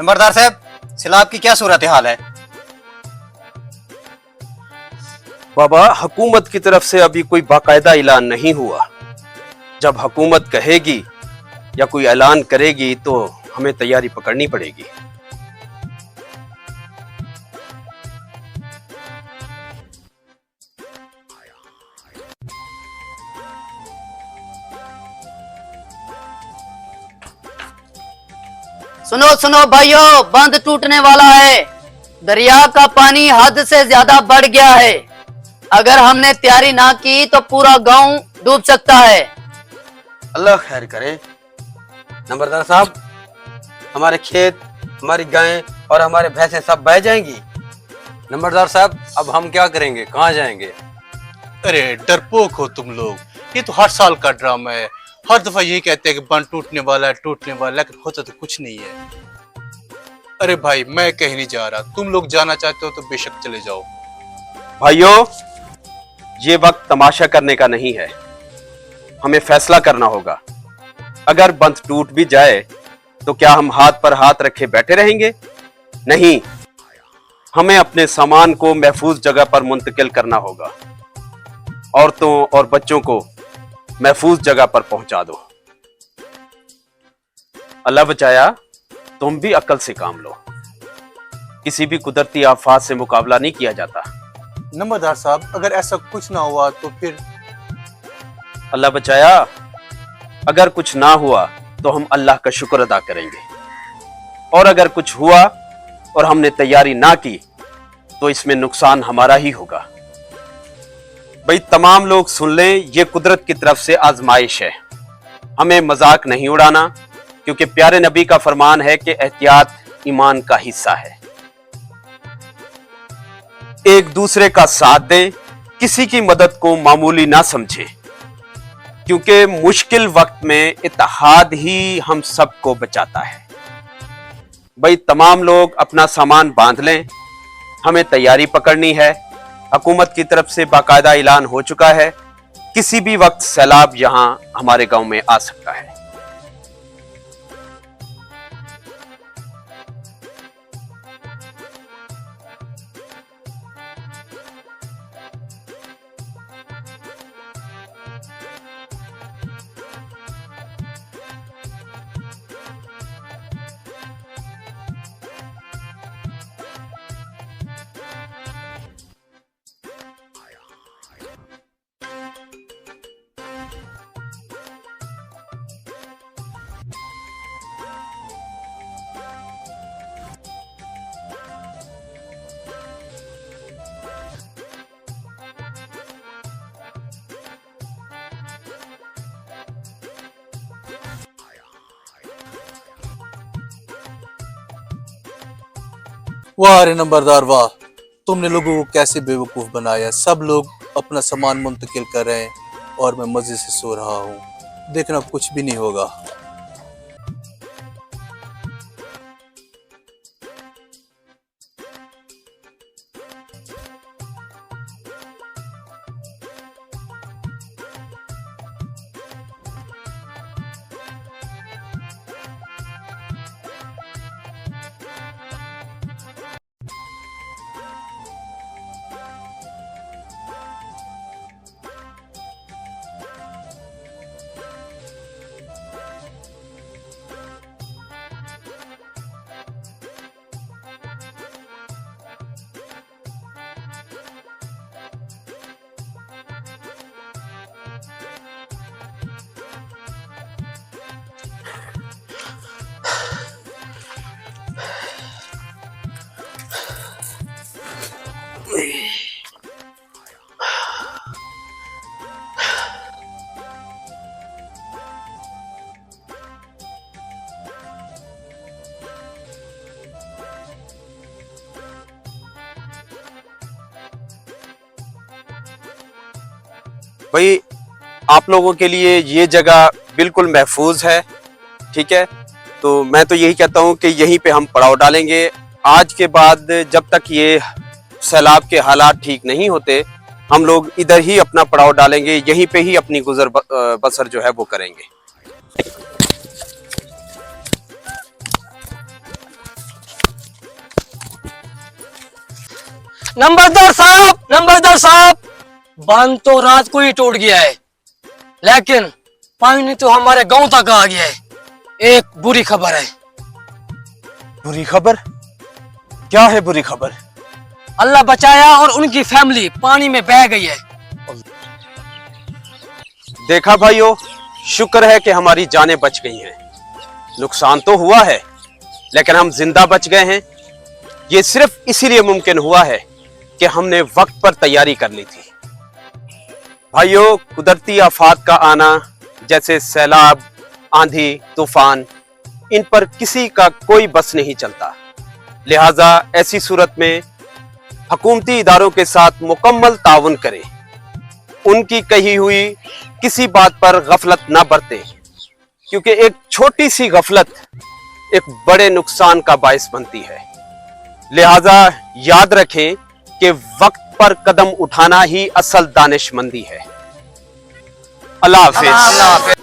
नंबरदार साहब, सैलाब की क्या सूरत हाल है? बाबा, हुकूमत की तरफ से अभी कोई बाकायदा ऐलान नहीं हुआ। जब हुकूमत कहेगी या कोई ऐलान करेगी तो हमें तैयारी पकड़नी पड़ेगी। सुनो सुनो भाइयों, बंद टूटने वाला है। दरिया का पानी हद से ज्यादा बढ़ गया है। अगर हमने तैयारी ना की तो पूरा गांव डूब सकता है। अल्लाह खैर करे। नंबरदार साहब, हमारे खेत, हमारी गायें और हमारे भैंसें सब बह जाएंगी। नंबरदार साहब, अब हम क्या करेंगे, कहाँ जाएंगे? अरे डरपोक हो तुम लोग, ये तो हर साल का ड्रामा है। हर दफा यही कहते हैं कि बंद टूटने वाला है, टूटने वाला है, लेकिन होता तो कुछ नहीं है। अरे भाई, मैं कहीं नहीं जा रहा, तुम लोग जाना चाहते हो तो बेशक चले जाओ। भाइयों, ये वक्त तमाशा करने का नहीं है, हमें फैसला करना होगा। अगर बंद टूट भी जाए तो क्या हम हाथ पर हाथ रखे बैठे रहेंगे? नहीं, हमें अपने सामान को महफूज जगह पर मुंतकिल करना होगा। औरतों और बच्चों को महफूज जगह पर पहुंचा दो। अल्लाह बचाया, तुम भी अक्ल से काम लो। किसी भी कुदरती आफात से मुकाबला नहीं किया जाता। नंबरदार साहब, अगर ऐसा कुछ ना हुआ तो फिर? अल्लाह बचाया, अगर कुछ ना हुआ तो हम अल्लाह का शुक्र अदा करेंगे, और अगर कुछ हुआ और हमने तैयारी ना की तो इसमें नुकसान हमारा ही होगा। भाई, तमाम लोग सुन लें, यह कुदरत की तरफ से आजमाइश है। हमें मजाक नहीं उड़ाना, क्योंकि प्यारे नबी का फरमान है कि एहतियात ईमान का हिस्सा है। एक दूसरे का साथ दें, किसी की मदद को मामूली ना समझें, क्योंकि मुश्किल वक्त में इत्तेहाद ही हम सबको बचाता है। भाई, तमाम लोग अपना सामान बांध लें, हमें तैयारी पकड़नी है। हुकूमत की तरफ से बाकायदा ऐलान हो चुका है, किसी भी वक्त सैलाब यहां हमारे गांव में आ सकता है। वाह रे नंबरदार वाह, तुमने लोगों को कैसे बेवकूफ बनाया। सब लोग अपना सामान मुंतकिल कर रहे हैं और मैं मजे से सो रहा हूँ। देखना, कुछ भी नहीं होगा। भाई, आप लोगों के लिए ये जगह बिल्कुल महफूज है, ठीक है? तो मैं तो यही कहता हूँ कि यहीं पे हम पड़ाव डालेंगे। आज के बाद जब तक ये सैलाब के हालात ठीक नहीं होते, हम लोग इधर ही अपना पड़ाव डालेंगे, यहीं पे ही अपनी गुजर बसर जो है वो करेंगे। नंबरदार साहब, बांध तो रात को ही टूट गया है, लेकिन पानी तो हमारे गांव तक आ गया है। एक बुरी खबर है। बुरी खबर? क्या है बुरी खबर? अल्लाह बचाया और उनकी फैमिली पानी में बह गई है। देखा भाइयों, शुक्र है कि हमारी जानें बच गई हैं। नुकसान तो हुआ है, लेकिन हम जिंदा बच गए हैं। ये सिर्फ इसीलिए मुमकिन हुआ है कि हमने वक्त पर तैयारी कर ली थी। भाइयों, कुदरती आफात का आना जैसे सैलाब, आंधी, तूफान, इन पर किसी का कोई बस नहीं चलता। लिहाजा ऐसी सूरत में हुकूमती इदारों के साथ मुकम्मल ताउन करें, उनकी कही हुई किसी बात पर गफलत ना बरतें, क्योंकि एक छोटी सी गफलत एक बड़े नुकसान का बायस बनती है। लिहाजा याद रखें कि वक्त पर कदम उठाना ही असल दानिशमंदी है। अल्लाह हाफिज।